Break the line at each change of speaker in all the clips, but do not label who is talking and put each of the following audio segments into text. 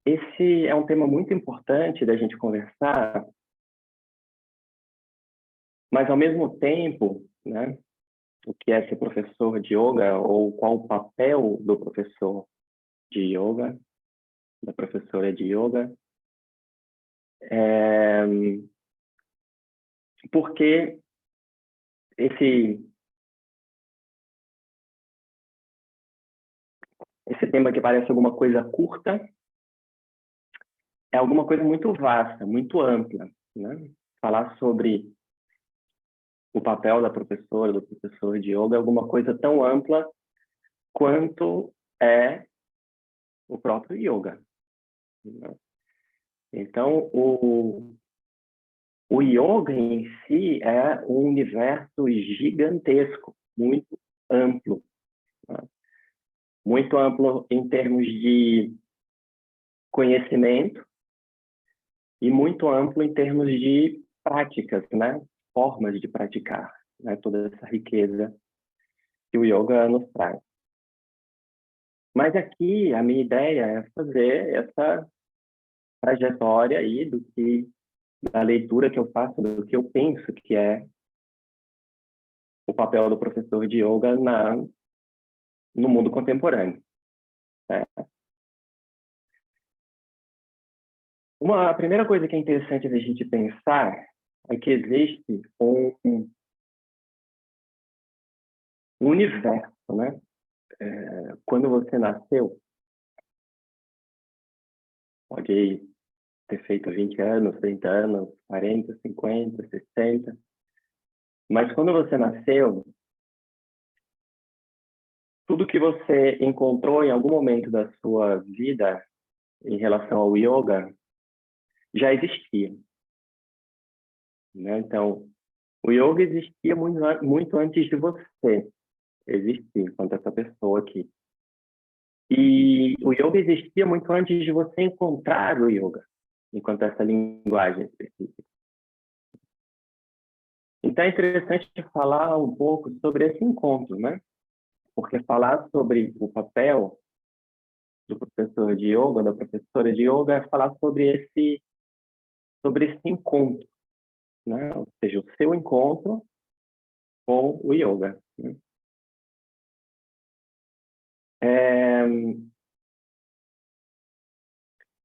Esse é um tema muito importante da gente conversar, mas ao mesmo tempo, né, o que é ser professor de yoga ou qual o papel do professor de yoga, da professora de yoga, porque esse tema que parece alguma coisa curta é alguma coisa muito vasta, muito ampla, né? Falar sobre o papel da professora, do professor de yoga é alguma coisa tão ampla quanto é o próprio yoga, né? Então, o yoga em si é um universo gigantesco, muito amplo, né? Muito amplo em termos de conhecimento e muito amplo em termos de práticas, né? Formas de praticar, né? Toda essa riqueza que o yoga nos traz. Mas aqui a minha ideia é fazer essa trajetória aí da leitura que eu faço, do que eu penso que é o papel do professor de yoga no mundo contemporâneo, né? A primeira coisa que é interessante da gente pensar é que existe um universo, né? Quando você nasceu, pode ter feito 20 anos, 30 anos, 40, 50, 60, mas quando você nasceu, tudo que você encontrou em algum momento da sua vida em relação ao yoga já existia, né? Então, o yoga existia muito antes de você existir, enquanto essa pessoa aqui. E o yoga existia muito antes de você encontrar o yoga, enquanto essa linguagem específica. Então é interessante falar um pouco sobre esse encontro, né? Porque falar sobre o papel do professor de yoga, da professora de yoga, é falar sobre esse encontro, né? Ou seja, o seu encontro com o yoga, né?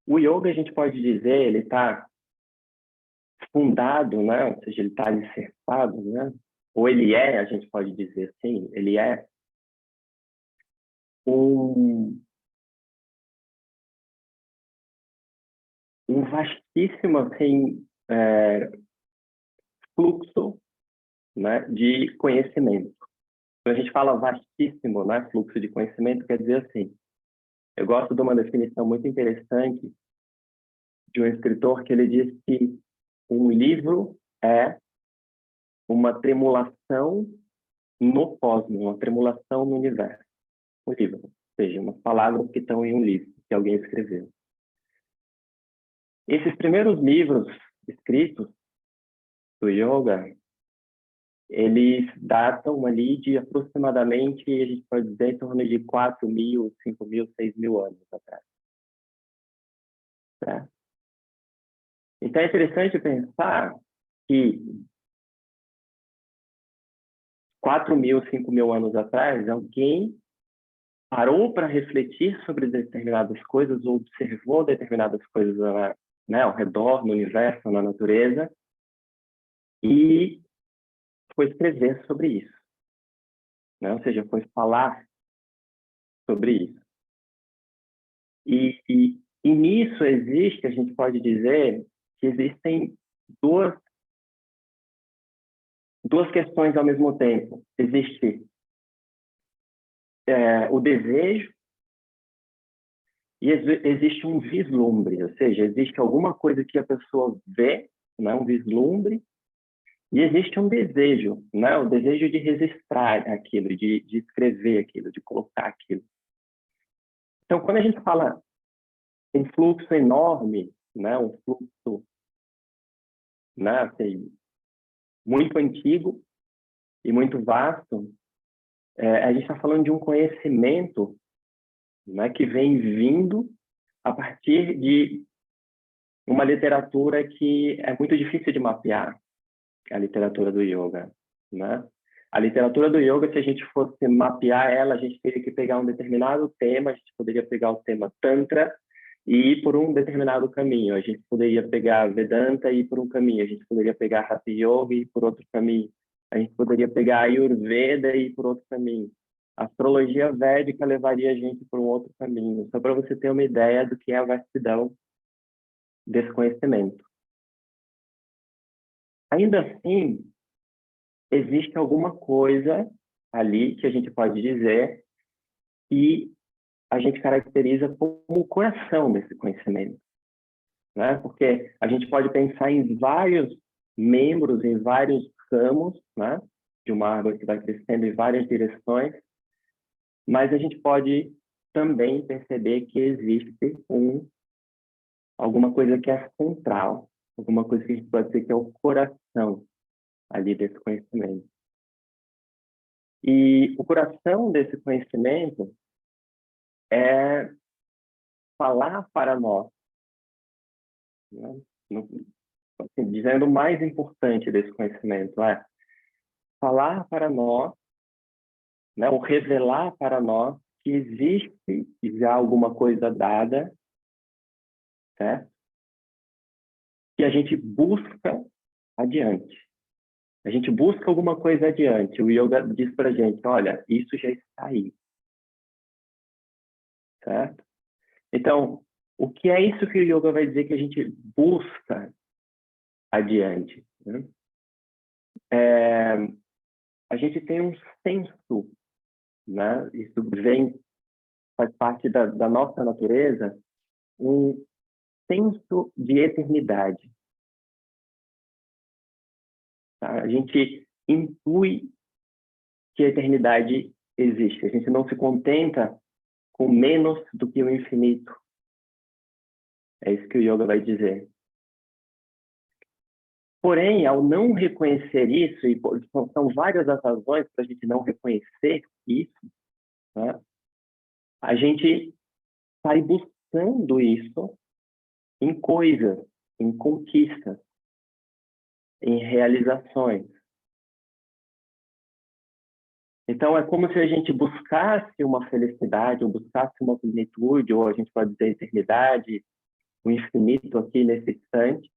O yoga, a gente pode dizer, ele está fundado, né? Ou seja, ele está alicerçado, né? Ou ele é, a gente pode dizer assim, ele é um vastíssimo assim, fluxo, né, de conhecimento. Quando a gente fala vastíssimo, né, fluxo de conhecimento, quer dizer assim, eu gosto de uma definição muito interessante de um escritor que ele diz que um livro é uma tremulação no cosmos, uma tremulação no universo. Um livro, ou seja, umas palavras que estão em um livro, que alguém escreveu. Esses primeiros livros escritos do yoga, eles datam ali de aproximadamente, a gente pode dizer, em torno de 4.000, 5.000, 6.000 anos atrás. Tá? Então é interessante pensar que 4.000, 5.000 anos atrás, alguém parou para refletir sobre determinadas coisas, ou observou determinadas coisas, né, ao redor, no universo, na natureza, e foi escrever sobre isso, né? Ou seja, foi falar sobre isso. E nisso existe, a gente pode dizer, que existem duas questões ao mesmo tempo. Existe o desejo e existe um vislumbre, ou seja, existe alguma coisa que a pessoa vê, né, um vislumbre, e existe um desejo, né, o desejo de registrar aquilo, de escrever aquilo, de colocar aquilo. Então, quando a gente fala em fluxo enorme, né, um fluxo, né, assim, muito antigo e muito vasto, a gente está falando de um conhecimento, né, que vem vindo a partir de uma literatura que é muito difícil de mapear, a literatura do yoga, né? A literatura do yoga, se a gente fosse mapear ela, a gente teria que pegar um determinado tema, a gente poderia pegar o tema Tantra e ir por um determinado caminho. A gente poderia pegar Vedanta e ir por um caminho. A gente poderia pegar Hatha Yoga e ir por outro caminho. A gente poderia pegar Ayurveda e ir por outro caminho. A astrologia védica levaria a gente por um outro caminho. Só para você ter uma ideia do que é a vastidão desse conhecimento. Ainda assim, existe alguma coisa ali que a gente pode dizer que a gente caracteriza como o coração desse conhecimento, né? Porque a gente pode pensar em vários membros, em vários ramos, né? De uma árvore que vai crescendo em várias direções, mas a gente pode também perceber que existe alguma coisa que é central, alguma coisa que a gente pode dizer que é o coração ali desse conhecimento. E o coração desse conhecimento é falar para nós, né? Assim, dizendo o mais importante desse conhecimento é falar para nós, né, ou revelar para nós que existe já alguma coisa dada, certo? Que a gente busca adiante. A gente busca alguma coisa adiante. O yoga diz para a gente, olha, isso já está aí, certo? Então, o que é isso que o yoga vai dizer que a gente busca adiante, né? A gente tem um senso, né? Isso faz parte da nossa natureza, um senso de eternidade. Tá? A gente intui que a eternidade existe. A gente não se contenta com menos do que o infinito. É isso que o yoga vai dizer. Porém, ao não reconhecer isso, e são várias as razões para a gente não reconhecer isso, né? A gente sai buscando isso em coisas, em conquistas, em realizações. Então, é como se a gente buscasse uma felicidade, ou buscasse uma plenitude, ou a gente pode dizer eternidade, o infinito aqui nesse instante.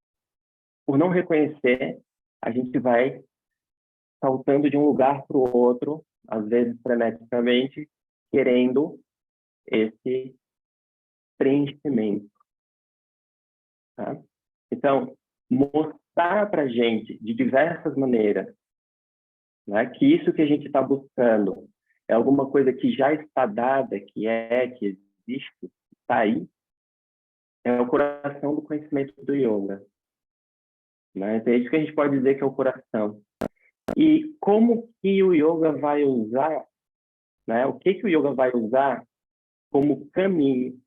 Por não reconhecer, a gente vai saltando de um lugar para o outro, às vezes freneticamente, querendo esse preenchimento. Tá? Então, mostrar para a gente, de diversas maneiras, né, que isso que a gente está buscando é alguma coisa que já está dada, que existe, está aí, é o coração do conhecimento do yoga. Né? Então, é isso que a gente pode dizer que é o coração. E como que o yoga vai usar, né? O que o yoga vai usar como caminho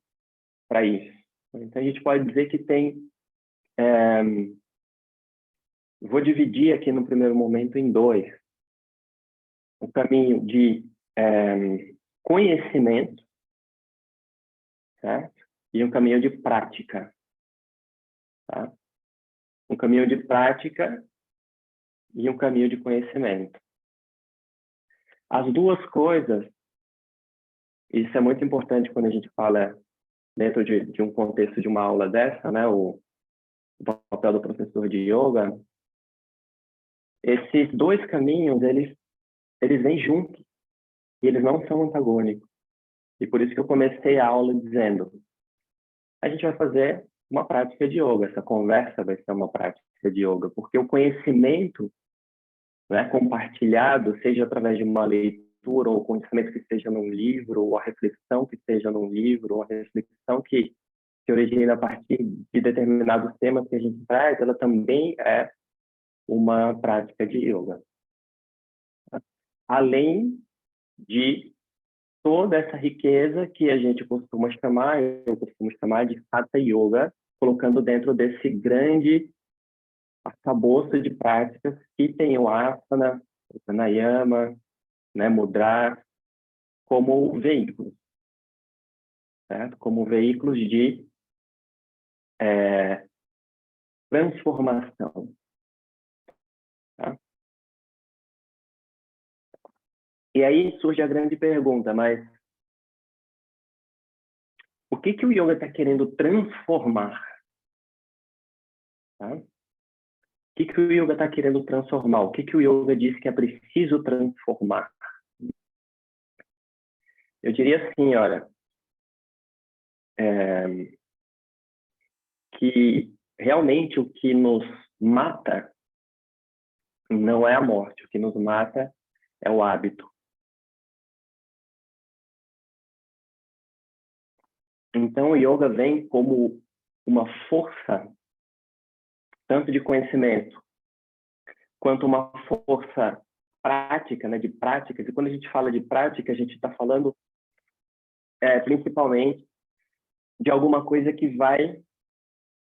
para isso? Então, a gente pode dizer que tem... vou dividir aqui no primeiro momento em dois. O caminho de conhecimento, certo? E um caminho de prática. Tá? Um caminho de prática e um caminho de conhecimento. As duas coisas, isso é muito importante quando a gente fala dentro de um contexto de uma aula dessa, né? O papel do professor de yoga. Esses dois caminhos, eles vêm juntos e eles não são antagônicos. E por isso que eu comecei a aula dizendo, a gente vai fazer uma prática de yoga, essa conversa vai ser uma prática de yoga, porque o conhecimento, né, compartilhado, seja através de uma leitura, ou o conhecimento que esteja num livro, ou a reflexão que esteja num livro, ou a reflexão que origina a partir de determinados temas que a gente traz, ela também é uma prática de yoga. Além de toda essa riqueza que a gente costuma chamar, eu costumo chamar de Hatha Yoga, colocando dentro desse grande arcabouço de práticas que tem o asana, o pranayama, né, mudra, como veículos, certo? Como veículos de transformação. Tá? E aí surge a grande pergunta, mas o que o yoga está querendo transformar? Tá? O que o yoga está querendo transformar? O que o yoga diz que é preciso transformar? Eu diria assim, olha, que realmente o que nos mata não é a morte, o que nos mata é o hábito. Então, o yoga vem como uma força, tanto de conhecimento, quanto uma força prática, né, de práticas. E quando a gente fala de prática, a gente está falando principalmente de alguma coisa que vai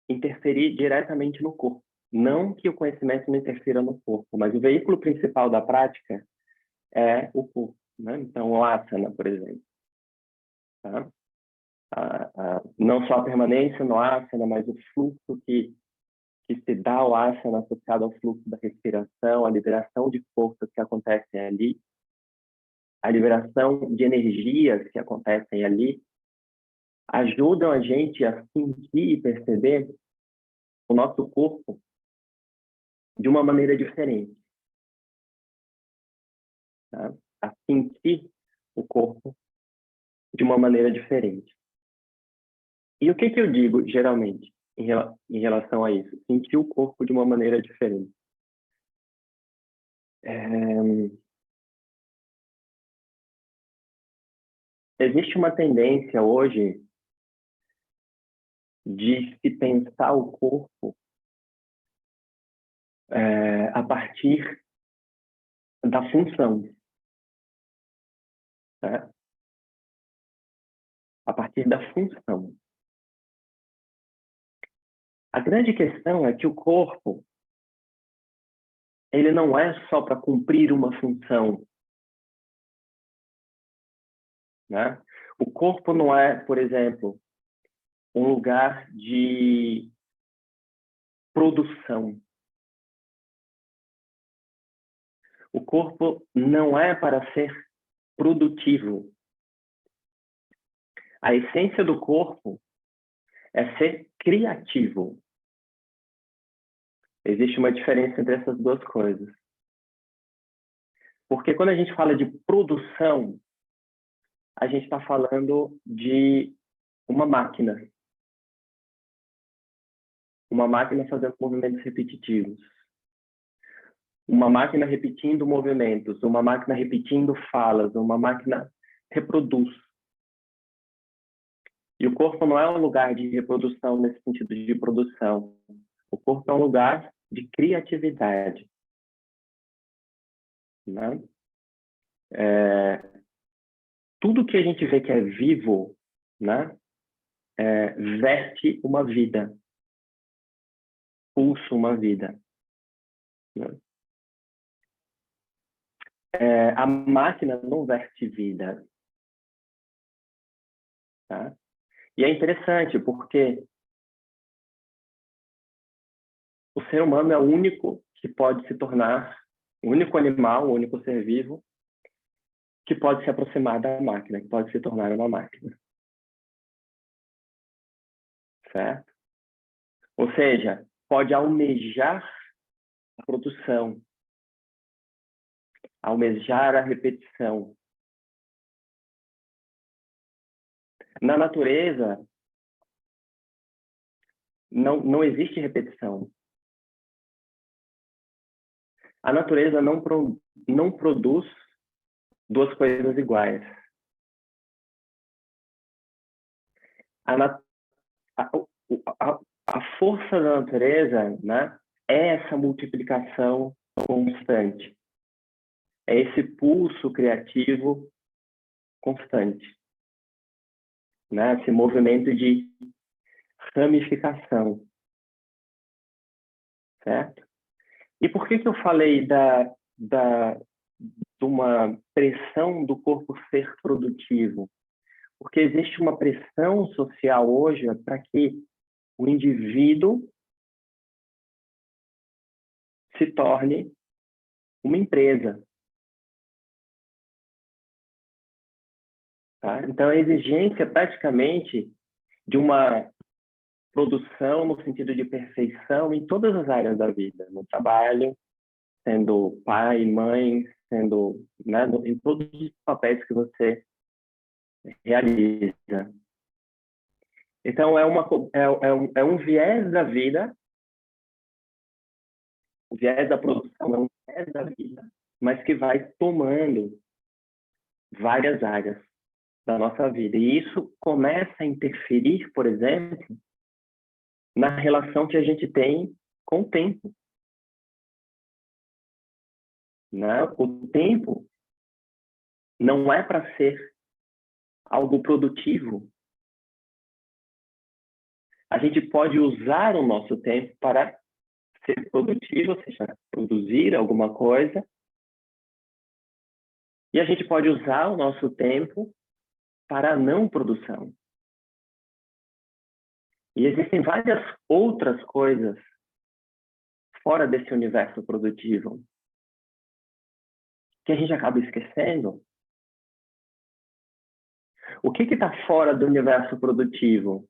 interferir diretamente no corpo. Não que o conhecimento não interfira no corpo, mas o veículo principal da prática é o corpo. Né? Então, o asana, por exemplo. Tá? Não só a permanência no asana, mas o fluxo que se dá ao asana associado ao fluxo da respiração, a liberação de forças que acontecem ali, a liberação de energias que acontecem ali, ajudam a gente a sentir e perceber o nosso corpo de uma maneira diferente. Tá? A sentir o corpo de uma maneira diferente. E o que eu digo, geralmente, em relação a isso? Sentir o corpo de uma maneira diferente. Existe uma tendência hoje de se pensar o corpo a partir da função. Tá? A partir da função. A grande questão é que o corpo ele não é só para cumprir uma função. Né? O corpo não é, por exemplo, um lugar de produção. O corpo não é para ser produtivo. A essência do corpo é ser criativo. Existe uma diferença entre essas duas coisas. Porque quando a gente fala de produção, a gente está falando de uma máquina. Uma máquina fazendo movimentos repetitivos. Uma máquina repetindo movimentos. Uma máquina repetindo falas. Uma máquina reproduz. E o corpo não é um lugar de reprodução nesse sentido de produção. O corpo é um lugar de criatividade. Né? Tudo que a gente vê que é vivo, né, verte uma vida, pulsa uma vida. Né? A máquina não verte vida. Tá? E é interessante porque o ser humano é o único que pode se tornar, o único animal, o único ser vivo que pode se aproximar da máquina, que pode se tornar uma máquina. Certo? Ou seja, pode almejar a produção, almejar a repetição. Na natureza, não existe repetição. A natureza não produz duas coisas iguais. A força da natureza, né, é essa multiplicação constante. É esse pulso criativo constante. Né? Esse movimento de ramificação. Certo? E por que eu falei de uma pressão do corpo ser produtivo? Porque existe uma pressão social hoje para que o indivíduo se torne uma empresa. Tá? Então, a exigência praticamente de uma produção no sentido de perfeição em todas as áreas da vida, no trabalho, sendo pai, mãe, sendo, né, em todos os papéis que você realiza. Então, é um viés da vida, o viés da produção é um viés da vida, mas que vai tomando várias áreas da nossa vida. E isso começa a interferir, por exemplo, na relação que a gente tem com o tempo. Né? O tempo não é para ser algo produtivo. A gente pode usar o nosso tempo para ser produtivo, ou seja, produzir alguma coisa. E a gente pode usar o nosso tempo para a não produção. E existem várias outras coisas fora desse universo produtivo que a gente acaba esquecendo. O que está fora do universo produtivo?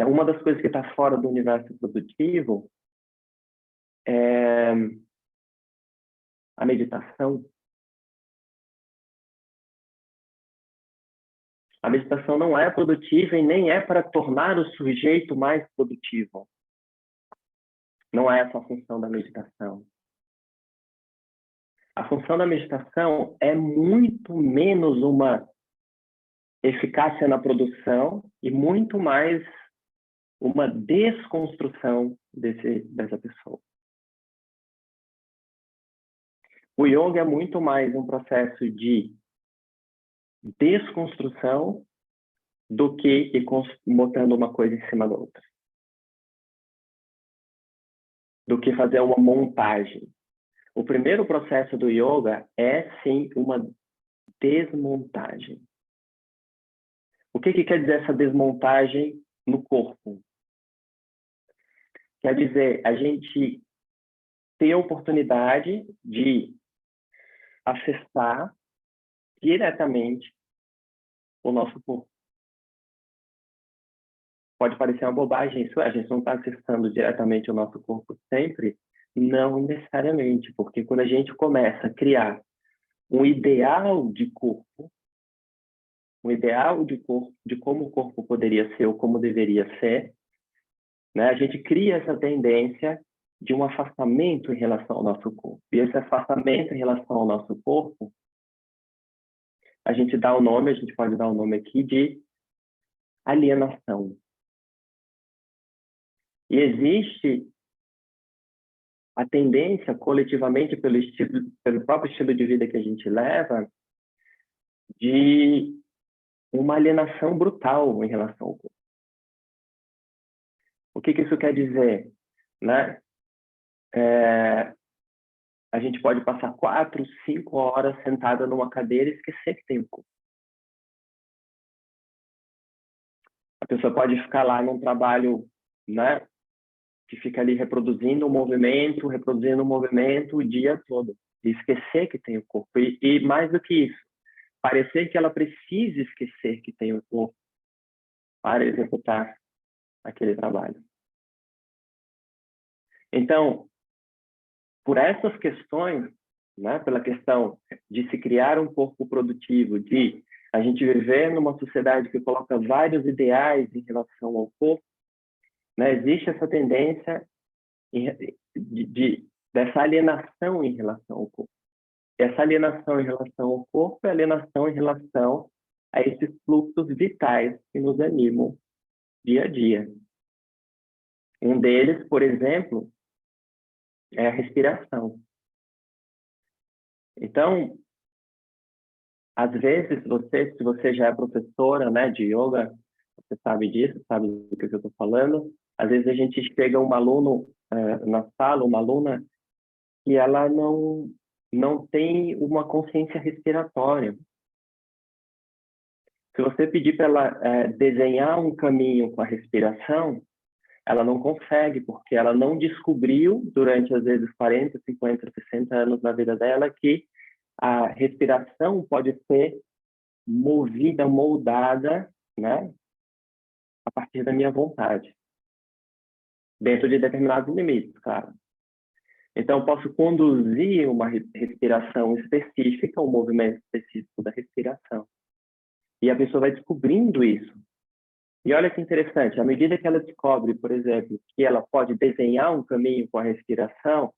Uma das coisas que está fora do universo produtivo é a meditação. A meditação não é produtiva e nem é para tornar o sujeito mais produtivo. Não é essa a função da meditação. A função da meditação é muito menos uma eficácia na produção e muito mais uma desconstrução dessa pessoa. O yoga é muito mais um processo de desconstrução do que ir botando uma coisa em cima da outra. Do que fazer uma montagem. O primeiro processo do yoga é, sim, uma desmontagem. O que quer dizer essa desmontagem no corpo? Quer dizer, a gente ter a oportunidade de acessar diretamente o nosso corpo. Pode parecer uma bobagem isso, a gente não está acessando diretamente o nosso corpo sempre? Não necessariamente, porque quando a gente começa a criar um ideal de corpo, de como o corpo poderia ser ou como deveria ser, né? A gente cria essa tendência de um afastamento em relação ao nosso corpo. E esse afastamento em relação ao nosso corpo, a gente pode dar o nome aqui de alienação. E existe a tendência, coletivamente, pelo próprio estilo de vida que a gente leva, de uma alienação brutal em relação ao corpo. O que isso quer dizer? Né? A gente pode passar 4, 5 horas sentada numa cadeira e esquecer que tem o corpo. A pessoa pode ficar lá num trabalho, né, que fica ali reproduzindo o movimento o dia todo. E esquecer que tem o corpo. E mais do que isso, parecer que ela precisa esquecer que tem o corpo para executar aquele trabalho. Então, por essas questões, né, pela questão de se criar um corpo produtivo, de a gente viver numa sociedade que coloca vários ideais em relação ao corpo, né, existe essa tendência dessa alienação em relação ao corpo. Essa alienação em relação ao corpo é alienação em relação a esses fluxos vitais que nos animam dia a dia. Um deles, por exemplo, é a respiração. Então, às vezes, se você já é professora, né, de yoga, você sabe disso, sabe do que eu estou falando. Às vezes a gente chega um aluno na sala, uma aluna, e ela não tem uma consciência respiratória. Se você pedir para ela desenhar um caminho com a respiração, ela não consegue, porque ela não descobriu, durante, às vezes, 40, 50, 60 anos na vida dela, que a respiração pode ser movida, moldada, né, a partir da minha vontade, dentro de determinados limites, claro. Então, eu posso conduzir uma respiração específica, um movimento específico da respiração. E a pessoa vai descobrindo isso. E olha que interessante, à medida que ela descobre, por exemplo, que ela pode desenhar um caminho com a respiração,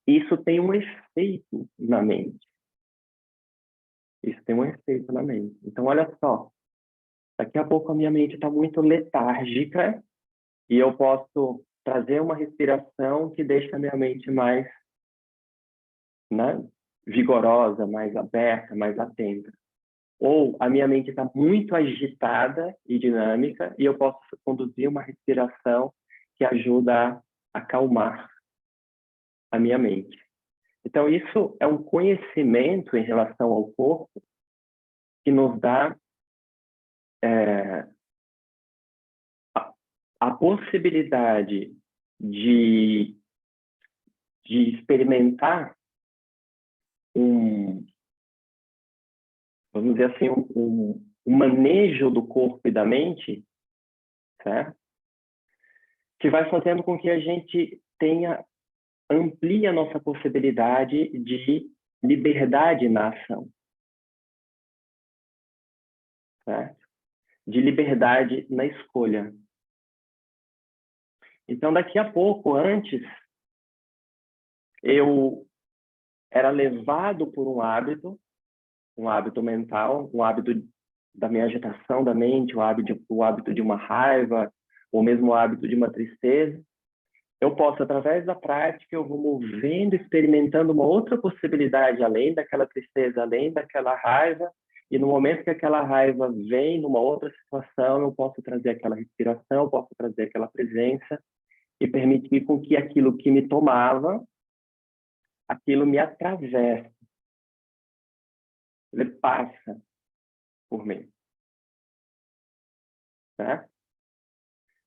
isso tem um efeito na mente. Isso tem um efeito na mente. Então, olha só, daqui a pouco a minha mente está muito letárgica e eu posso trazer uma respiração que deixa a minha mente mais, né, vigorosa, mais aberta, mais atenta. Ou a minha mente está muito agitada e dinâmica e eu posso conduzir uma respiração que ajuda a acalmar a minha mente. Então, isso é um conhecimento em relação ao corpo que nos dá a possibilidade de experimentar vamos dizer assim, um manejo do corpo e da mente, certo? Que vai fazendo com que a gente amplie a nossa possibilidade de liberdade na ação, certo? De liberdade na escolha. Então, daqui a pouco, antes, eu era levado por um hábito mental, um hábito da minha agitação da mente, o hábito de uma raiva, ou mesmo o hábito de uma tristeza. Eu posso, através da prática, eu vou movendo, experimentando uma outra possibilidade, além daquela tristeza, além daquela raiva, e no momento que aquela raiva vem numa outra situação, eu posso trazer aquela respiração, eu posso trazer aquela presença, e permitir com que aquilo que me tomava, aquilo me atravesse. Ele passa por mim. Né?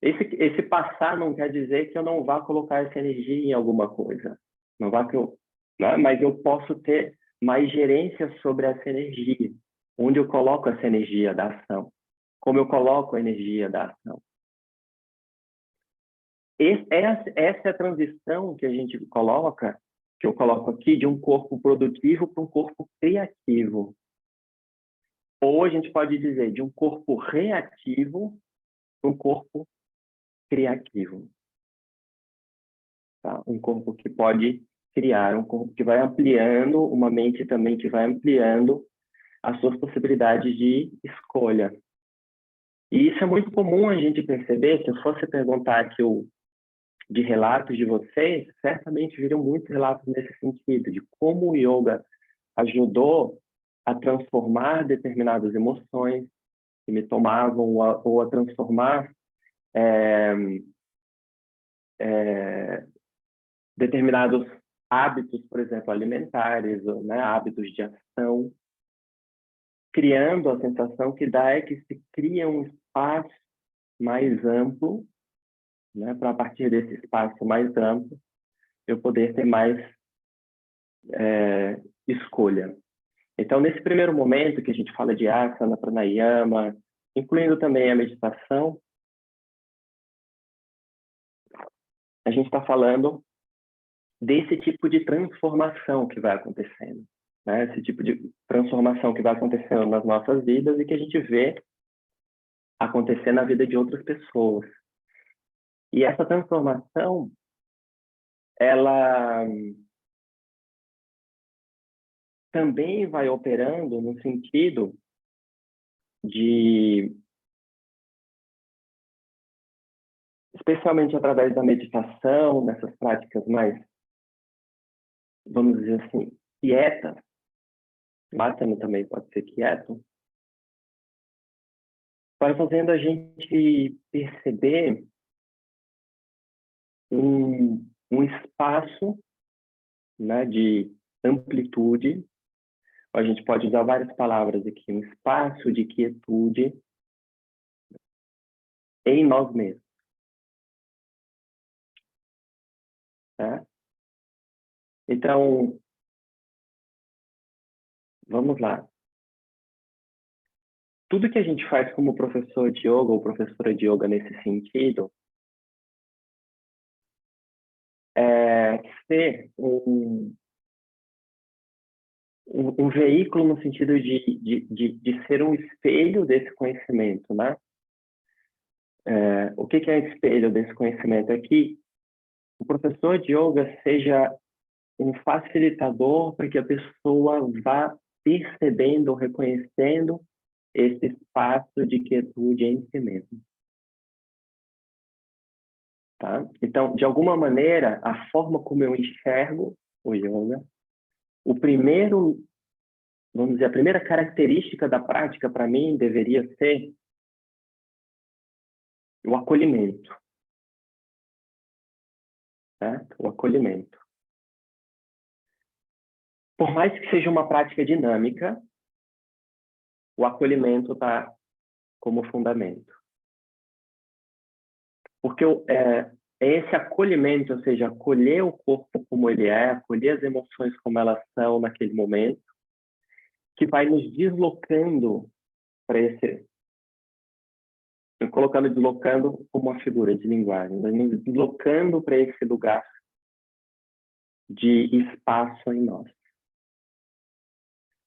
Esse passar não quer dizer que eu não vá colocar essa energia em alguma coisa. Não vá que eu, né? Mas eu posso ter mais gerência sobre essa energia. Onde eu coloco essa energia da ação. Como eu coloco a energia da ação. Essa é a transição que a gente coloca, que eu coloco aqui, de um corpo produtivo para um corpo criativo. Ou a gente pode dizer de um corpo reativo para um corpo criativo. Tá? Um corpo que pode criar, um corpo que vai ampliando, uma mente também que vai ampliando as suas possibilidades de escolha. E isso é muito comum a gente perceber. Se eu fosse perguntar aqui de relatos de vocês, certamente viram muitos relatos nesse sentido, de como o yoga ajudou a transformar determinadas emoções que me tomavam, ou a transformar determinados hábitos, por exemplo, alimentares, né, hábitos de ação, criando a sensação que dá é que se cria um espaço mais amplo, né, para a partir desse espaço mais amplo, eu poder ter mais escolha. Então, nesse primeiro momento que a gente fala de asana, pranayama, incluindo também a meditação, a gente está falando desse tipo de transformação que vai acontecendo, né? Esse tipo de transformação que vai acontecendo nas nossas vidas e que a gente vê acontecer na vida de outras pessoas. E essa transformação, ela também vai operando no sentido de, especialmente através da meditação, dessas práticas mais, vamos dizer assim, quietas, Asana também pode ser quieto, vai fazendo a gente perceber um espaço, né, de amplitude, A gente pode usar várias palavras aqui, um espaço de quietude em nós mesmos. Tá? Então, vamos lá. Tudo que a gente faz como professor de yoga ou professora de yoga nesse sentido é ser um veículo no sentido de ser um espelho desse conhecimento, né? O que é espelho desse conhecimento? É que o professor de yoga seja um facilitador para que a pessoa vá percebendo, reconhecendo esse espaço de quietude em si mesmo. Tá? Então, de alguma maneira, a forma como eu enxergo o yoga, o primeiro, vamos dizer, a primeira característica da prática para mim deveria ser o acolhimento. Certo? O acolhimento. Por mais que seja uma prática dinâmica, o acolhimento está como fundamento. Porque é esse acolhimento, ou seja, acolher o corpo como ele é, acolher as emoções como elas são naquele momento, que vai nos deslocando para esse... deslocando como uma figura de linguagem, vai nos deslocando para esse lugar de espaço em nós.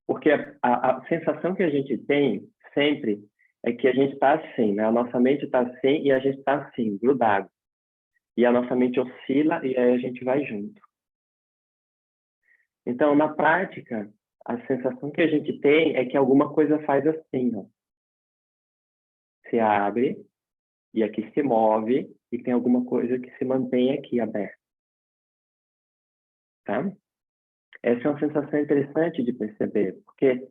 Porque a sensação que a gente tem sempre é que a gente está assim, né? A nossa mente está assim e a gente está assim, grudado. E a nossa mente oscila e aí a gente vai junto. Então, na prática, a sensação que a gente tem é que alguma coisa faz assim, ó. Se abre e aqui se move e tem alguma coisa que se mantém aqui aberta. Tá? Essa é uma sensação interessante de perceber, porque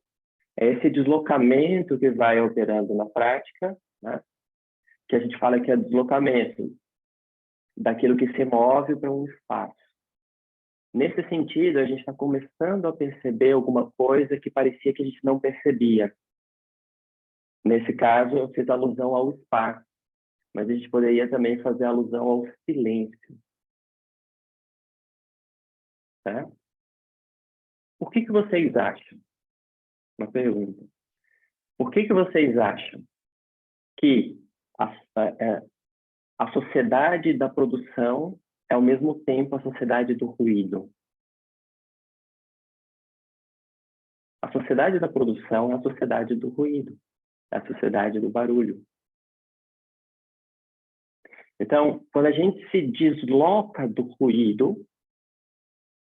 é esse deslocamento que vai operando na prática, né? Que a gente fala que é deslocamento daquilo que se move para um espaço. Nesse sentido, a gente está começando a perceber alguma coisa que parecia que a gente não percebia. Nesse caso, eu fiz alusão ao espaço, mas a gente poderia também fazer alusão ao silêncio. Tá? Por que vocês acham? Uma pergunta. Por que vocês acham que a sociedade da produção é ao mesmo tempo a sociedade do ruído? A sociedade da produção é a sociedade do ruído, é a sociedade do barulho. Então, quando a gente se desloca do ruído,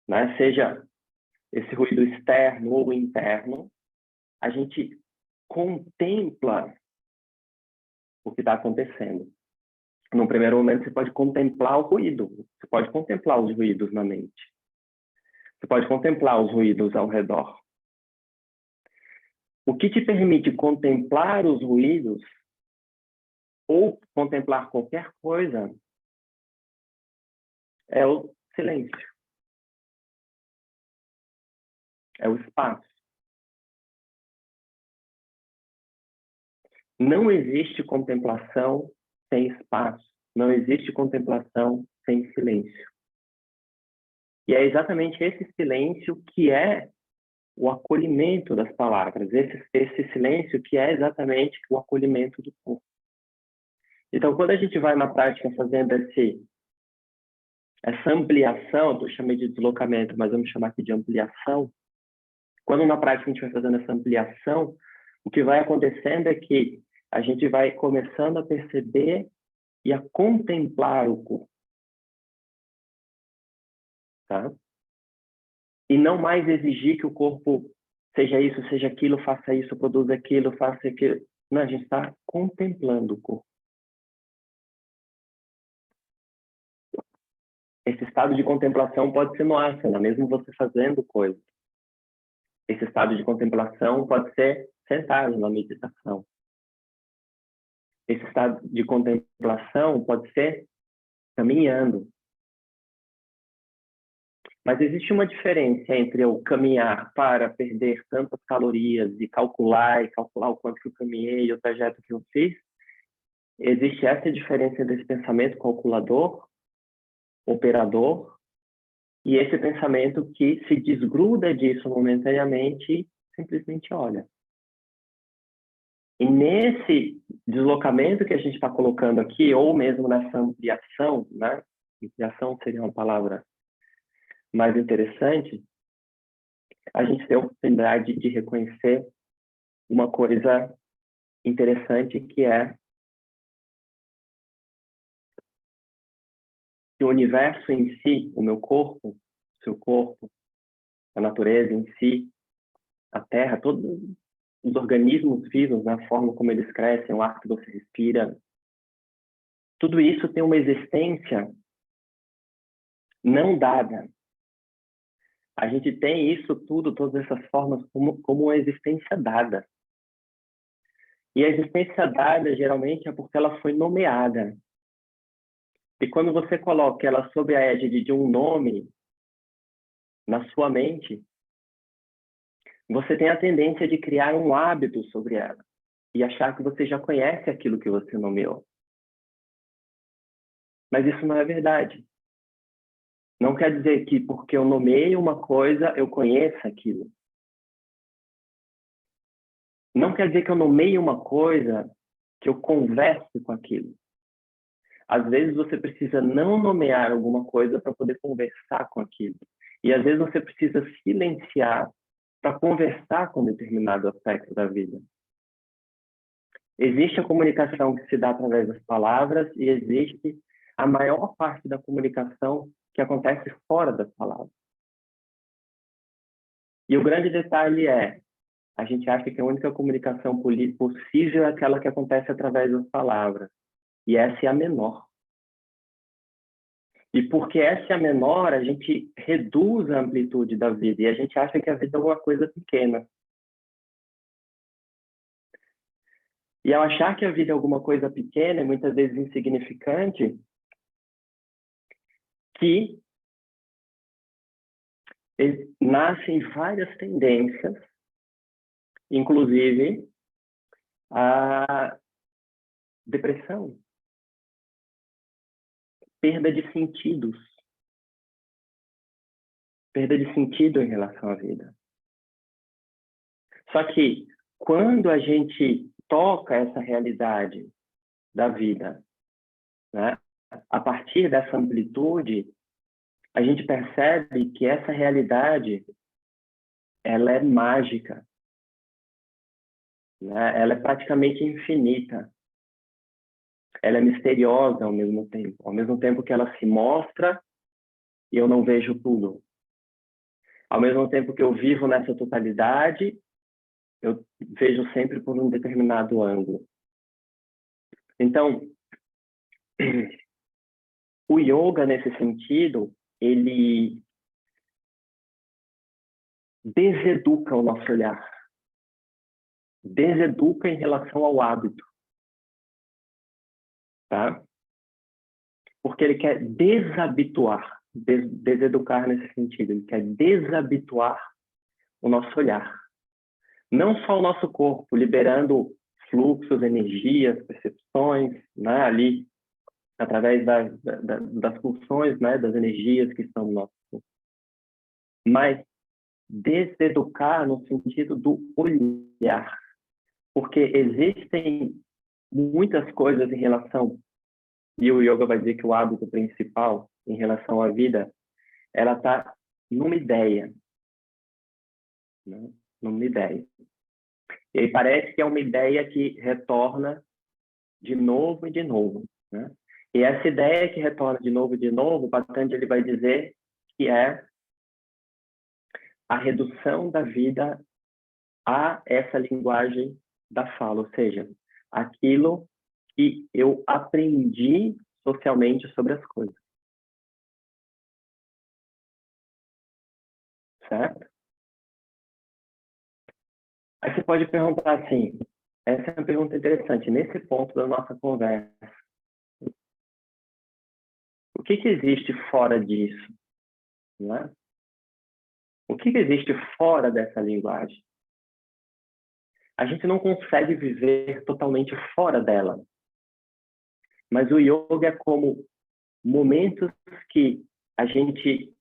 né, seja esse ruído externo ou interno, a gente contempla o que está acontecendo. Num primeiro momento, você pode contemplar o ruído, você pode contemplar os ruídos na mente, você pode contemplar os ruídos ao redor. O que te permite contemplar os ruídos ou contemplar qualquer coisa é o silêncio, é o espaço. Não existe contemplação sem espaço, não existe contemplação sem silêncio. E é exatamente esse silêncio que é o acolhimento das palavras, esse silêncio que é exatamente o acolhimento do corpo. Então, quando a gente vai na prática fazendo essa ampliação, eu chamei de deslocamento, mas vamos chamar aqui de ampliação. Quando na prática a gente vai fazendo essa ampliação, o que vai acontecendo é que a gente vai começando a perceber e a contemplar o corpo. Tá? E não mais exigir que o corpo seja isso, seja aquilo, faça isso, produza aquilo, faça aquilo. Não, a gente está contemplando o corpo. Esse estado de contemplação pode ser no asana, mesmo você fazendo coisa. Esse estado de contemplação pode ser sentado na meditação. Esse estado de contemplação pode ser caminhando. Mas existe uma diferença entre eu caminhar para perder tantas calorias e calcular o quanto que eu caminhei e o trajeto que eu fiz. Existe essa diferença desse pensamento calculador, operador, e esse pensamento que se desgruda disso momentaneamente e simplesmente olha. E nesse deslocamento que a gente está colocando aqui, ou mesmo nessa ampliação, né? Ampliação seria uma palavra mais interessante, a gente tem a oportunidade de reconhecer uma coisa interessante, que é que o universo em si, o meu corpo, o seu corpo, a natureza em si, a Terra, todos os organismos vivos, na forma como eles crescem, o ar que você respira, tudo isso tem uma existência não dada. A gente tem isso tudo, todas essas formas, como uma existência dada. E a existência dada, geralmente, é porque ela foi nomeada. E quando você coloca ela sob a égide de um nome na sua mente, você tem a tendência de criar um hábito sobre ela e achar que você já conhece aquilo que você nomeou. Mas isso não é verdade. Não quer dizer que porque eu nomeei uma coisa, eu conheço aquilo. Não quer dizer que eu nomeei uma coisa, que eu converse com aquilo. Às vezes você precisa não nomear alguma coisa para poder conversar com aquilo. E às vezes você precisa silenciar para conversar com determinado aspecto da vida. Existe a comunicação que se dá através das palavras e existe a maior parte da comunicação que acontece fora das palavras. E o grande detalhe é, a gente acha que a única comunicação possível é aquela que acontece através das palavras. E essa é a menor. E porque essa é a menor, a gente reduz a amplitude da vida e a gente acha que a vida é uma coisa pequena. E ao achar que a vida é alguma coisa pequena e muitas vezes insignificante, que nascem várias tendências, inclusive a depressão, perda de sentidos, perda de sentido em relação à vida. Só que quando a gente toca essa realidade da vida, né, a partir dessa amplitude, a gente percebe que essa realidade, ela é mágica, né? Ela é praticamente infinita. Ela é misteriosa ao mesmo tempo que ela se mostra e eu não vejo tudo. Ao mesmo tempo que eu vivo nessa totalidade, eu vejo sempre por um determinado ângulo. Então, o yoga, nesse sentido, ele deseduca o nosso olhar. Deseduca em relação ao hábito. Tá? Porque ele quer desabituar, deseducar nesse sentido, ele quer desabituar o nosso olhar. Não só o nosso corpo, liberando fluxos, energias, percepções, né, ali, através das pulsões, né, das energias que estão no nosso corpo. Mas deseducar no sentido do olhar. Porque existem muitas coisas em relação, e o yoga vai dizer que o hábito principal em relação à vida, ela está numa ideia. Né? Numa ideia. E aí parece que é uma ideia que retorna de novo e de novo. Né? E essa ideia que retorna de novo, Patanjali vai dizer que é a redução da vida a essa linguagem da fala, ou seja, aquilo que eu aprendi socialmente sobre as coisas. Certo? Aí você pode perguntar assim, essa é uma pergunta interessante, nesse ponto da nossa conversa, o que existe fora disso? Né? O que existe fora dessa linguagem? A gente não consegue viver totalmente fora dela. Mas o yoga é como momentos que a gente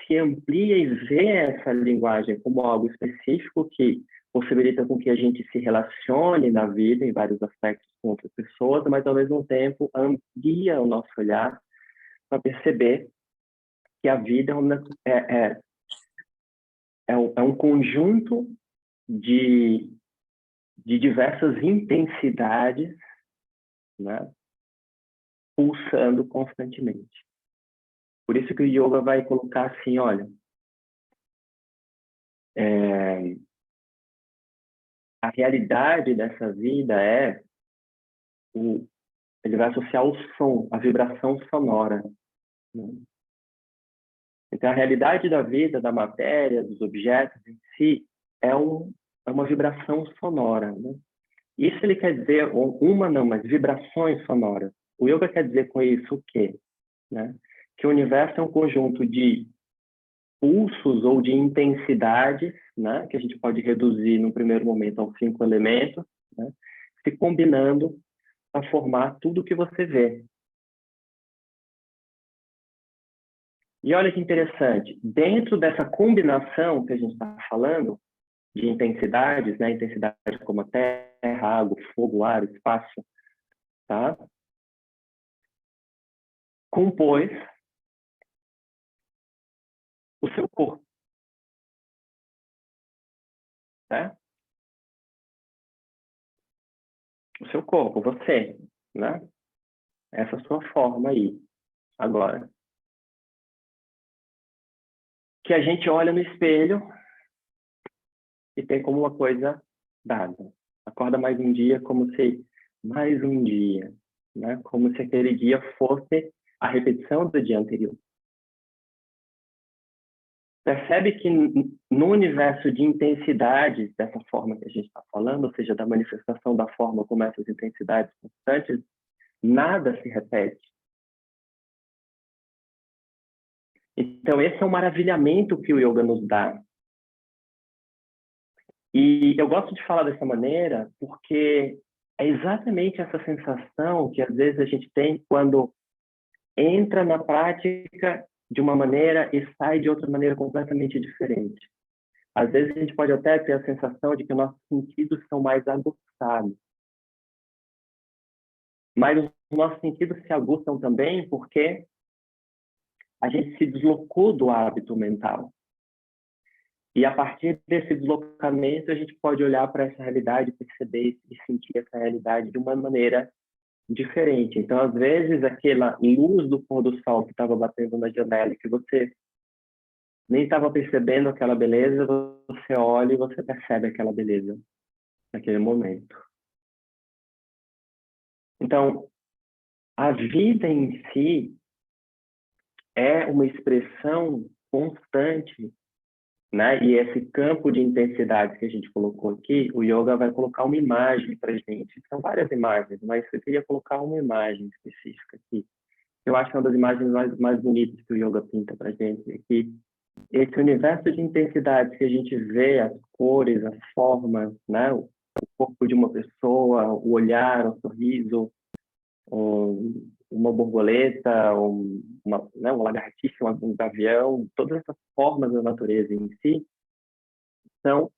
se amplia e vê essa linguagem como algo específico que possibilita com que a gente se relacione na vida em vários aspectos com outras pessoas, mas ao mesmo tempo amplia o nosso olhar para perceber que a vida é um conjunto de diversas intensidades, né, pulsando constantemente. Por isso que o yoga vai colocar assim, olha, a realidade dessa vida ele vai associar o som, a vibração sonora, né? Então, a realidade da vida, da matéria, dos objetos em si, é uma vibração sonora, né? Isso ele quer dizer, uma não, mas vibrações sonoras. O yoga quer dizer com isso o quê? Né? Que o universo é um conjunto de pulsos ou de intensidades, né? Que a gente pode reduzir no primeiro momento aos 5 elementos, né? Se combinando para formar tudo que você vê. E olha que interessante, dentro dessa combinação que a gente está falando, de intensidades, né? Intensidade como a terra, água, fogo, ar, espaço, tá? Compôs o seu corpo, né? O seu corpo, você, né? Essa sua forma aí, agora. Que a gente olha no espelho e tem como uma coisa dada. Acorda mais um dia como se mais um dia, né? Como se aquele dia fosse a repetição do dia anterior. Percebe que no universo de intensidades, dessa forma que a gente está falando, ou seja, da manifestação da forma como essas intensidades constantes, nada se repete. Então, esse é um maravilhamento que o yoga nos dá. E eu gosto de falar dessa maneira porque é exatamente essa sensação que às vezes a gente tem quando entra na prática de uma maneira e sai de outra maneira completamente diferente. Às vezes a gente pode até ter a sensação de que nossos sentidos são mais aguçados. Mas os nossos sentidos se aguçam também porque a gente se deslocou do hábito mental. E a partir desse deslocamento, a gente pode olhar para essa realidade, perceber e sentir essa realidade de uma maneira diferente. Então, às vezes, aquela luz do pôr do sol que estava batendo na janela e que você nem estava percebendo aquela beleza, você olha e você percebe aquela beleza naquele momento. Então, a vida em si é uma expressão constante, né? E esse campo de intensidade que a gente colocou aqui, o yoga vai colocar uma imagem para a gente. São várias imagens, mas eu queria colocar uma imagem específica aqui. Eu acho que é uma das imagens mais bonitas que o yoga pinta para a gente aqui. Esse universo de intensidades que a gente vê, as cores, as formas, né? O corpo de uma pessoa, o olhar, o sorriso, uma borboleta, né, uma lagartixa, um gavião, todas essas formas da natureza em si são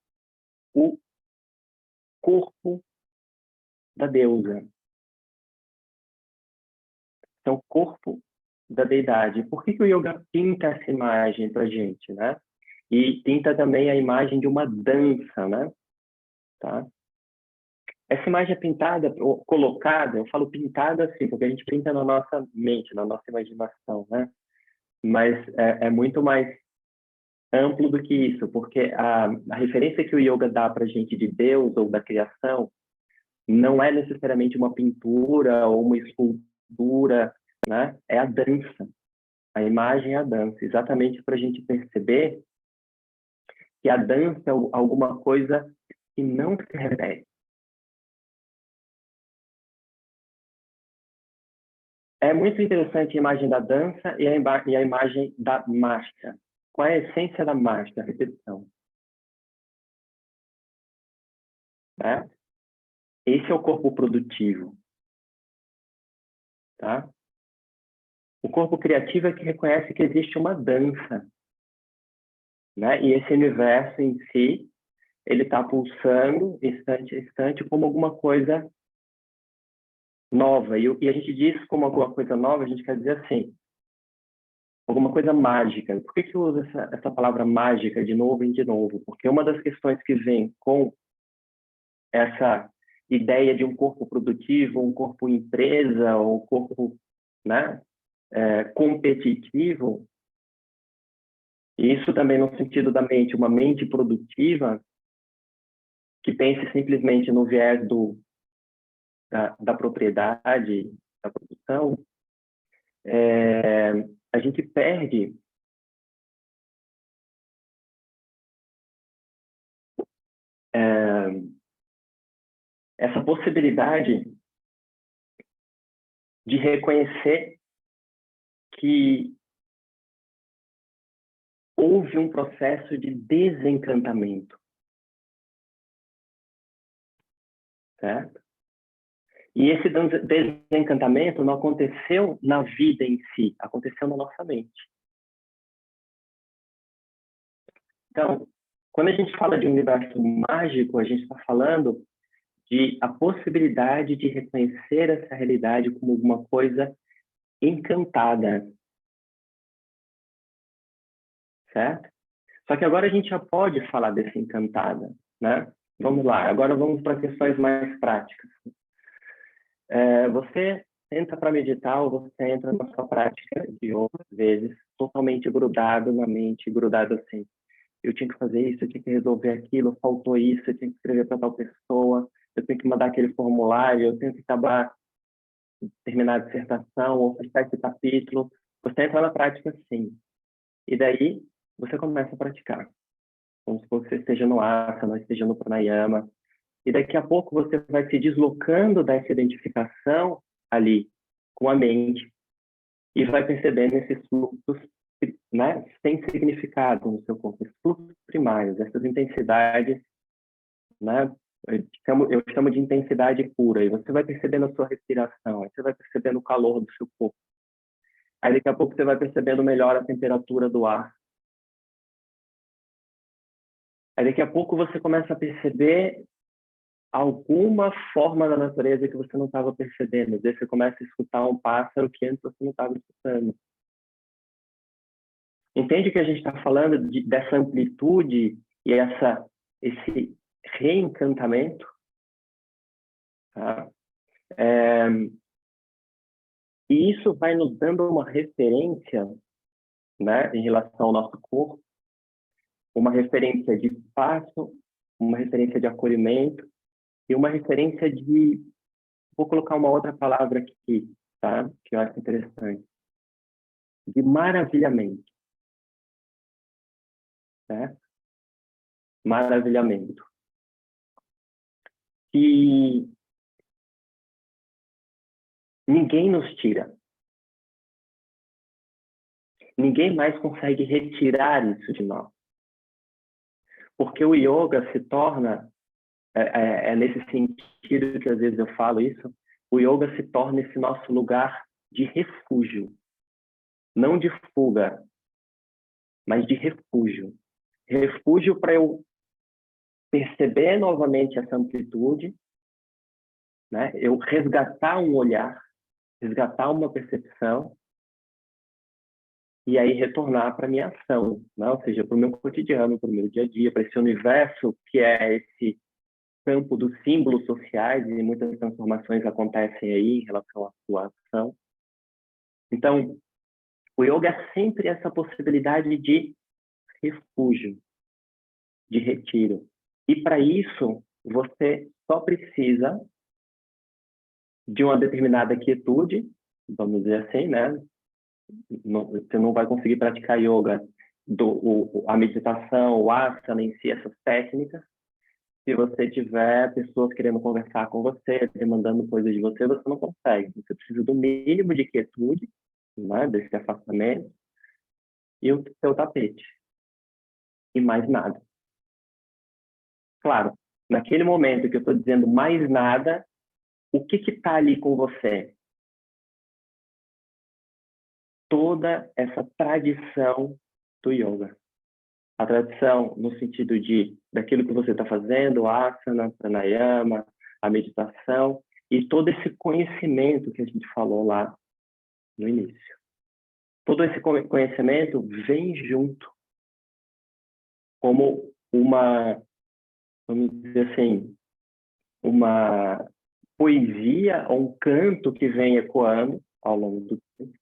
o corpo da deusa, são o corpo da deidade. Por que o yoga pinta essa imagem para a gente, né? E pinta também a imagem de uma dança, né? Tá? Essa imagem é pintada, ou colocada, eu falo pintada assim, porque a gente pinta na nossa mente, na nossa imaginação, né? Mas é muito mais amplo do que isso, porque a referência que o yoga dá para a gente de Deus ou da criação não é necessariamente uma pintura ou uma escultura, né? É a dança. A imagem é a dança, exatamente para a gente perceber que a dança é alguma coisa que não se repete. É muito interessante a imagem da dança e a imagem da marcha. Qual é a essência da mágica? A repetição. Né? Esse é o corpo produtivo. Tá? O corpo criativo é que reconhece que existe uma dança. Né? E esse universo em si, ele está pulsando instante a instante como alguma coisa nova. E a gente diz como alguma coisa nova, a gente quer dizer assim, alguma coisa mágica. Por que eu uso essa palavra mágica de novo e de novo? Porque uma das questões que vem com essa ideia de um corpo produtivo, um corpo empresa, ou um corpo, né, competitivo, e isso também no sentido da mente, uma mente produtiva, que pense simplesmente no viés da propriedade, da produção, a gente perde essa possibilidade de reconhecer que houve um processo de desencantamento, certo? E esse desencantamento não aconteceu na vida em si, aconteceu na nossa mente. Então, quando a gente fala de um universo mágico, a gente está falando de a possibilidade de reconhecer essa realidade como alguma coisa encantada, certo? Só que agora a gente já pode falar desse encantada, né? Vamos lá, agora vamos para questões mais práticas. Você entra para meditar ou você entra na sua prática de outras vezes totalmente grudado na mente, grudado assim. Eu tinha que fazer isso, eu tinha que resolver aquilo, faltou isso, eu tinha que escrever para tal pessoa, eu tenho que mandar aquele formulário, eu tenho que acabar, terminar a dissertação ou fechar esse capítulo. Você entra na prática sim. E daí você começa a praticar. Vamos supor que você esteja no asana, esteja no pranayama, e daqui a pouco você vai se deslocando dessa identificação ali com a mente e vai percebendo esses fluxos, né, sem significado no seu corpo, esses fluxos primários, essas intensidades, né, eu chamo de intensidade pura, e você vai percebendo a sua respiração, aí você vai percebendo o calor do seu corpo, aí daqui a pouco você vai percebendo melhor a temperatura do ar, aí daqui a pouco você começa a perceber alguma forma da natureza que você não estava percebendo. Às vezes você começa a escutar um pássaro que antes você não estava escutando. Entende que a gente está falando dessa amplitude e esse reencantamento? Tá? E isso vai nos dando uma referência, né, em relação ao nosso corpo, uma referência de espaço, uma referência de acolhimento e uma referência de... Vou colocar uma outra palavra aqui, tá? Que eu acho interessante. De maravilhamento, né? Maravilhamento. E ninguém nos tira. Ninguém mais consegue retirar isso de nós. Porque o yoga se torna, nesse sentido que às vezes eu falo isso, o yoga se torna esse nosso lugar de refúgio. Não de fuga, mas de refúgio. Refúgio para eu perceber novamente essa amplitude, né? Eu resgatar um olhar, resgatar uma percepção e aí retornar para a minha ação, né? Ou seja, para o meu cotidiano, para o meu dia a dia, para esse universo que é esse campo dos símbolos sociais e muitas transformações acontecem aí em relação à sua ação. Então, o yoga é sempre essa possibilidade de refúgio, de retiro. E para isso, você só precisa de uma determinada quietude, vamos dizer assim, né? Você não vai conseguir praticar yoga, a meditação, o asana em si, essas técnicas, se você tiver pessoas querendo conversar com você, demandando coisas de você, você não consegue. Você precisa do mínimo de quietude, né, desse afastamento, e o seu tapete. e mais nada. Claro, naquele momento que eu estou dizendo mais nada, o que está ali com você? Toda essa tradição do yoga. A tradição no sentido daquilo que você está fazendo, asana, pranayama, a meditação, e todo esse conhecimento que a gente falou lá no início. Todo esse conhecimento vem junto como uma, vamos dizer assim, uma poesia ou um canto que vem ecoando ao longo do tempo.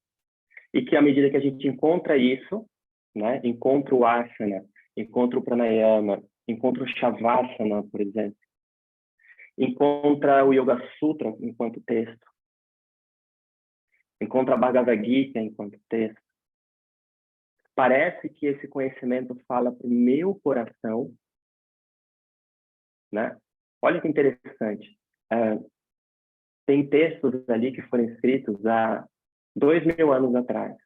E que à medida que a gente encontra isso, né, encontra o asana, encontra o pranayama, encontra o shavasana, por exemplo, encontra o Yoga Sutra enquanto texto, encontra a Bhagavad Gita enquanto texto. Parece que esse conhecimento fala para o meu coração, né? Olha que interessante. Tem textos ali que foram escritos há 2000 anos atrás.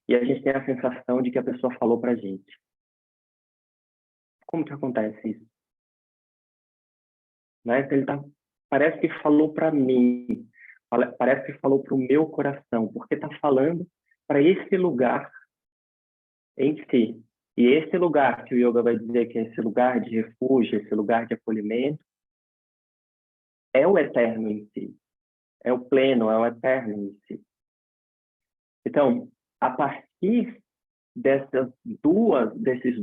E a gente tem a sensação de que a pessoa falou para a gente. Como que acontece isso? Né? Parece que falou para mim, parece que falou para o meu coração, porque está falando para esse lugar em si. E esse lugar que o yoga vai dizer que é esse lugar de refúgio, esse lugar de acolhimento, é o eterno em si. É o pleno, é o eterno em si. Então, a partir desses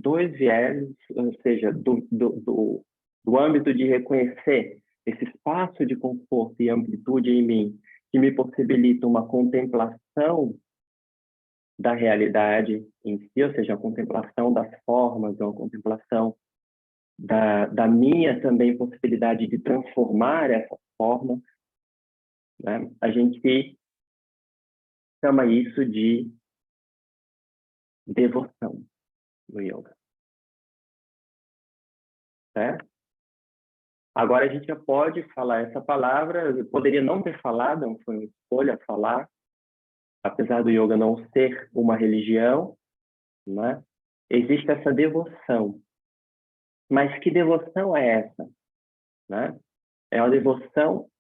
dois viés, ou seja, do âmbito de reconhecer esse espaço de conforto e amplitude em mim, que me possibilita uma contemplação da realidade em si, ou seja, a contemplação das formas, uma contemplação da minha também possibilidade de transformar essas formas, né? A gente chama isso de devoção no yoga, certo? Agora a gente já pode falar essa palavra, eu poderia não ter falado, não foi uma escolha falar, apesar do yoga não ser uma religião, né? Existe essa devoção. Mas que devoção é essa? Né? É uma devoção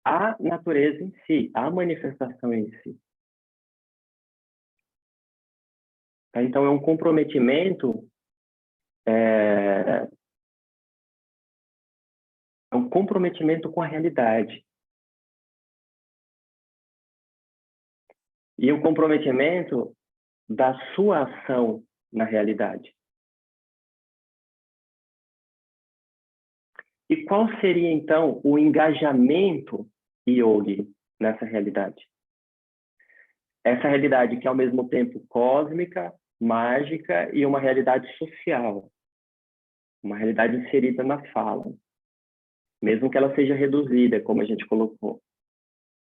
à natureza em si, à manifestação em si. Tá? Então, é um comprometimento, é um comprometimento com a realidade. E o comprometimento da sua ação na realidade. E qual seria, então, o engajamento yogi nessa realidade? Essa realidade que é, ao mesmo tempo, cósmica, mágica e uma realidade social. Uma realidade inserida na fala. Mesmo que ela seja reduzida, como a gente colocou.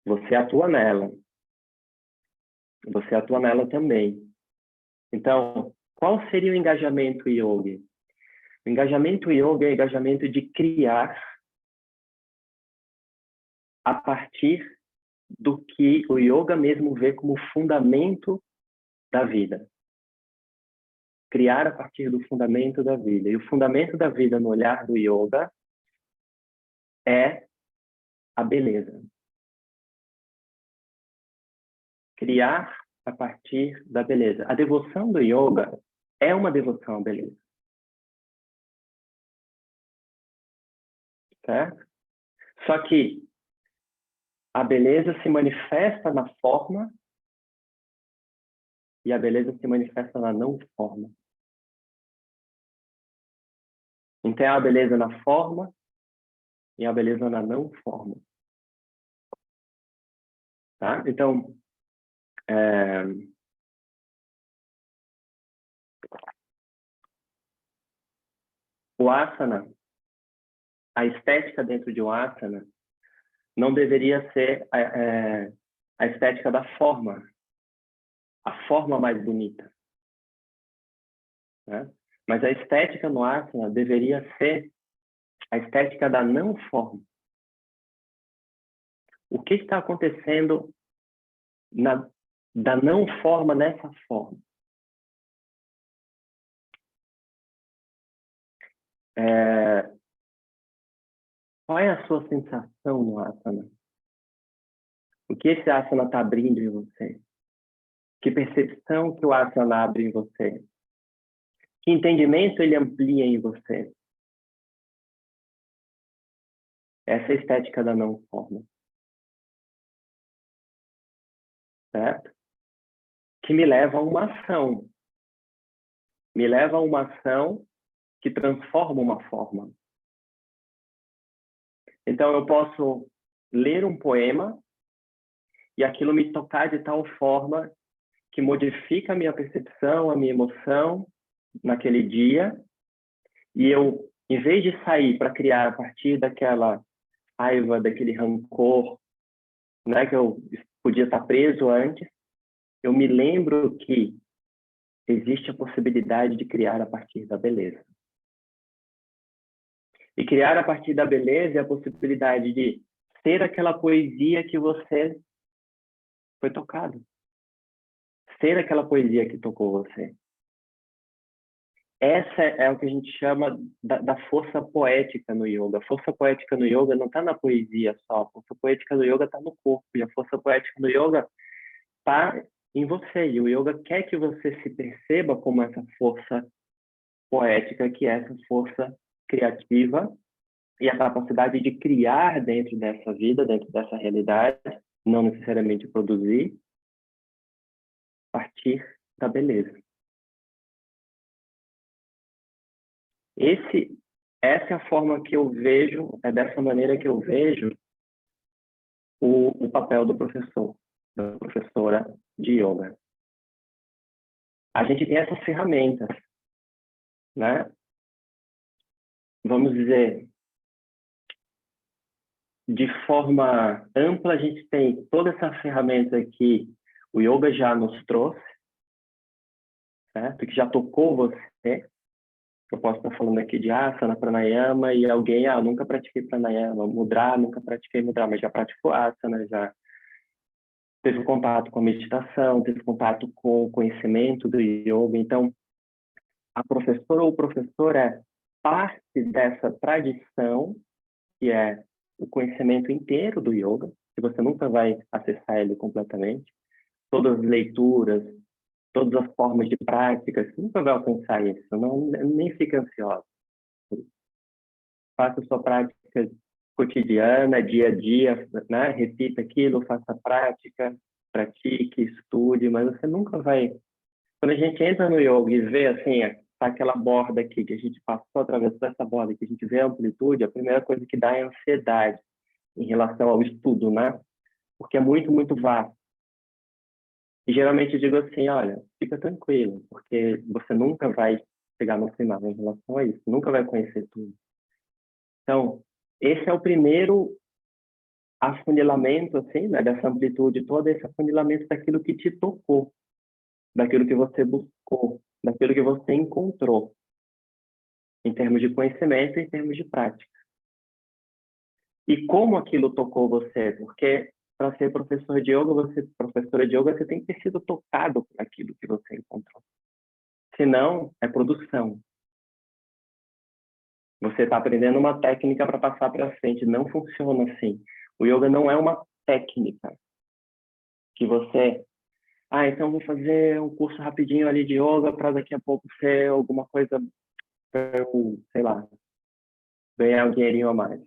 Você atua nela. Você atua nela também. Então, qual seria o engajamento yogi? O engajamento yogi é o engajamento de criar a partir do que o yoga mesmo vê como fundamento da vida. Criar a partir do fundamento da vida. E o fundamento da vida no olhar do yoga é a beleza. Criar a partir da beleza. A devoção do yoga é uma devoção à beleza. Certo? Só que a beleza se manifesta na forma e a beleza se manifesta na não forma. Então, a beleza na forma e a beleza na não forma. Tá? Então, o asana, a estética dentro de um asana, não deveria ser a estética da forma, a forma mais bonita. Né? Mas a estética no asana deveria ser a estética da não forma. O que está acontecendo da não forma nessa forma? Qual é a sua sensação no asana? O que esse asana está abrindo em você? Que percepção que o asana abre em você? Que entendimento ele amplia em você? Essa é a estética da não forma. Certo? Que me leva a uma ação. Me leva a uma ação que transforma uma forma. Então, eu posso ler um poema e aquilo me tocar de tal forma que modifica a minha percepção, a minha emoção naquele dia, e eu, em vez de sair para criar a partir daquela raiva, daquele rancor, né, que eu podia estar preso antes, eu me lembro que existe a possibilidade de criar a partir da beleza. E criar a partir da beleza é a possibilidade de ser aquela poesia que você foi tocado. Ser aquela poesia que tocou você. Essa é o que a gente chama da força poética no yoga. A força poética no yoga não está na poesia só. A força poética no yoga está no corpo. E a força poética no yoga está em você. E o yoga quer que você se perceba como essa força poética, que é essa força criativa e a capacidade de criar dentro dessa vida, dentro dessa realidade, não necessariamente produzir, a partir da beleza. Essa é a forma que eu vejo, é dessa maneira que eu vejo o papel do professor, da professora de yoga. A gente tem essas ferramentas, né? Vamos dizer, de forma ampla, a gente tem toda essa ferramenta que o yoga já nos trouxe, certo? Que já tocou você. Eu posso estar falando aqui de asana, pranayama, e alguém, nunca pratiquei pranayama, mudra, nunca pratiquei mudra, mas já praticou asana, já teve contato com a meditação, teve contato com o conhecimento do yoga. Então, a professora ou o professor é parte dessa tradição, que é o conhecimento inteiro do yoga, que você nunca vai acessar ele completamente. Todas as leituras, todas as formas de prática, você nunca vai alcançar isso. Não, nem fique ansioso. Faça sua prática cotidiana, dia a dia, né? Repita aquilo, faça a prática, pratique, estude, mas você nunca vai... Quando a gente entra no yoga e vê, assim, aquela borda aqui, que a gente passou através dessa borda, que a gente vê a amplitude, a primeira coisa que dá é ansiedade em relação ao estudo, né? Porque é muito, muito vasto. E geralmente eu digo assim, olha, fica tranquilo, porque você nunca vai chegar no final em relação a isso, nunca vai conhecer tudo. Então, esse é o primeiro afunilamento, assim, né, dessa amplitude toda, esse afunilamento daquilo que te tocou, daquilo que você buscou, daquilo que você encontrou, em termos de conhecimento e em termos de prática. E como aquilo tocou você, porque para ser professor de yoga, professora de yoga, você tem que ter sido tocado por aquilo que você encontrou. Senão, é produção. Você está aprendendo uma técnica para passar para frente. Não funciona assim. O yoga não é uma técnica que você... então vou fazer um curso rapidinho ali de yoga para daqui a pouco ser alguma coisa para eu, sei lá, ganhar um dinheirinho a mais.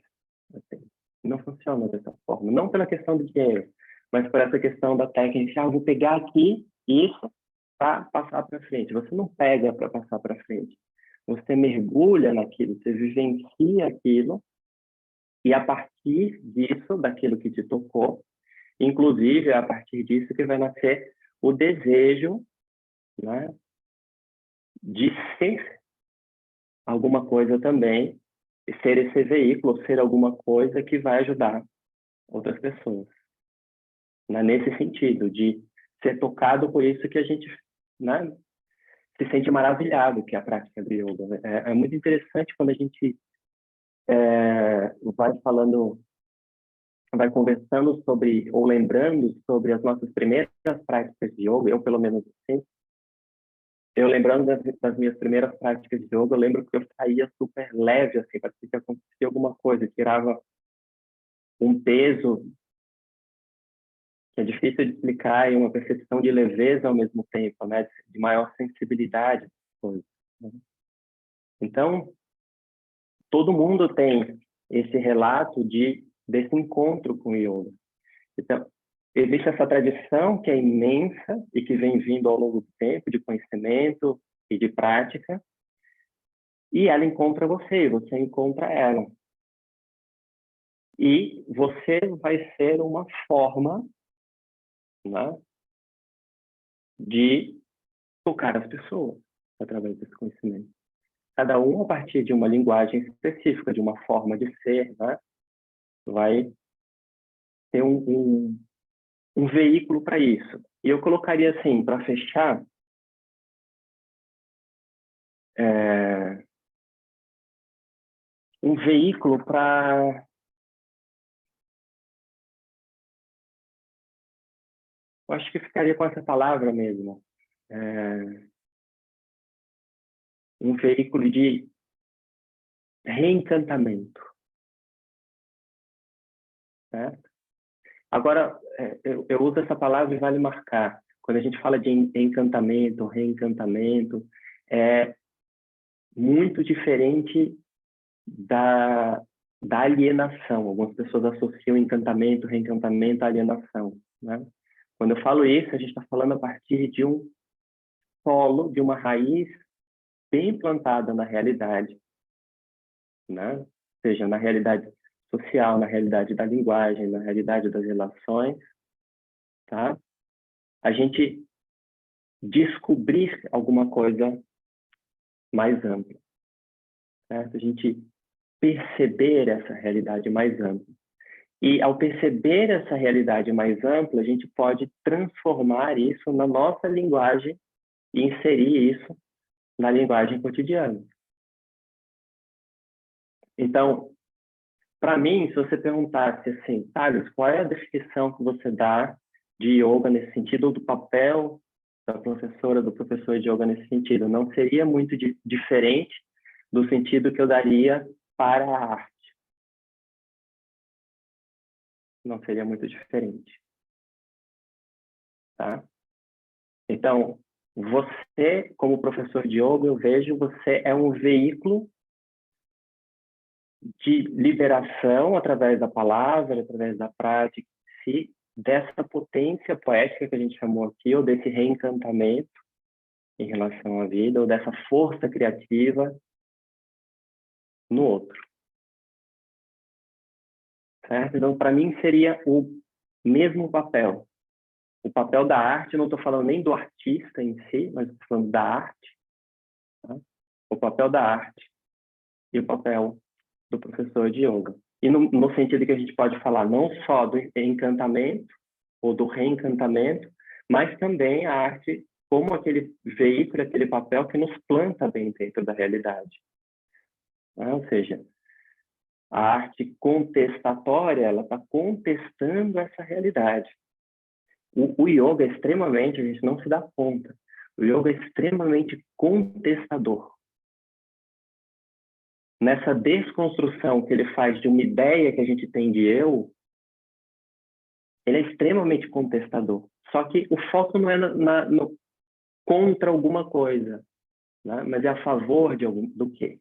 Assim, não funciona dessa forma. Não pela questão do dinheiro, mas por essa questão da técnica. Eu vou pegar aqui isso para passar para frente. Você não pega para passar para frente. Você mergulha naquilo, você vivencia aquilo, e a partir disso, daquilo que te tocou, inclusive é a partir disso que vai nascer o desejo, né, de ser alguma coisa também, e ser esse veículo, ser alguma coisa que vai ajudar outras pessoas. Né? Nesse sentido, de ser tocado por isso que a gente, né, se sente maravilhado, que é a prática do yoga. É muito interessante quando a gente vai falando, vai conversando sobre, ou lembrando sobre as nossas primeiras práticas de yoga, eu pelo menos assim, eu lembrando das minhas primeiras práticas de yoga, eu lembro que eu saía super leve, assim, parecia que acontecia alguma coisa, tirava um peso que é difícil de explicar e uma percepção de leveza ao mesmo tempo, né? De maior sensibilidade às coisas, né? Então, todo mundo tem esse relato desse encontro com o yoga. Então, existe essa tradição que é imensa e que vem vindo ao longo do tempo de conhecimento e de prática, e ela encontra você, e você encontra ela. E você vai ser uma forma, né, de tocar as pessoas através desse conhecimento. Cada um a partir de uma linguagem específica, de uma forma de ser, né, vai ter um veículo para isso. E eu colocaria assim, para fechar, um veículo para... Eu acho que ficaria com essa palavra mesmo. Um veículo de reencantamento. Certo? Agora, eu uso essa palavra e vale marcar. Quando a gente fala de encantamento, reencantamento, é muito diferente da alienação. Algumas pessoas associam encantamento, reencantamento à alienação, né? Quando eu falo isso, a gente está falando a partir de um solo, de uma raiz bem plantada na realidade, né? Ou seja, na realidade social, na realidade da linguagem, na realidade das relações, tá? A gente descobrir alguma coisa mais ampla, certo? A gente perceber essa realidade mais ampla. E ao perceber essa realidade mais ampla, a gente pode transformar isso na nossa linguagem e inserir isso na linguagem cotidiana. Então, para mim, se você perguntasse assim, Thales, qual é a definição que você dá de yoga nesse sentido, ou do papel da professora, do professor de yoga nesse sentido? Não seria muito diferente do sentido que eu daria para a arte. Não seria muito diferente, tá? Então, você, como professor de yoga, eu vejo você é um veículo de liberação através da palavra, através da prática, dessa potência poética que a gente chamou aqui, ou desse reencantamento em relação à vida, ou dessa força criativa no outro, certo? Então, para mim, seria o mesmo papel. O papel da arte, não estou falando nem do artista em si, mas estou falando da arte, tá? O papel da arte e o papel do professor de yoga. E no sentido que a gente pode falar não só do encantamento ou do reencantamento, mas também a arte como aquele veículo, aquele papel que nos planta bem dentro da realidade, né? Ou seja, a arte contestatória, ela está contestando essa realidade. O yoga é extremamente, a gente não se dá conta, o yoga é extremamente contestador. Nessa desconstrução que ele faz de uma ideia que a gente tem de eu, ele é extremamente contestador. Só que o foco não é no contra alguma coisa, né? Mas é a favor do quê?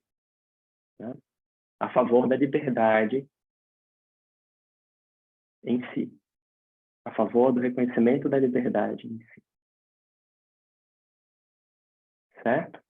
Né? A favor da liberdade em si. A favor do reconhecimento da liberdade em si. Certo?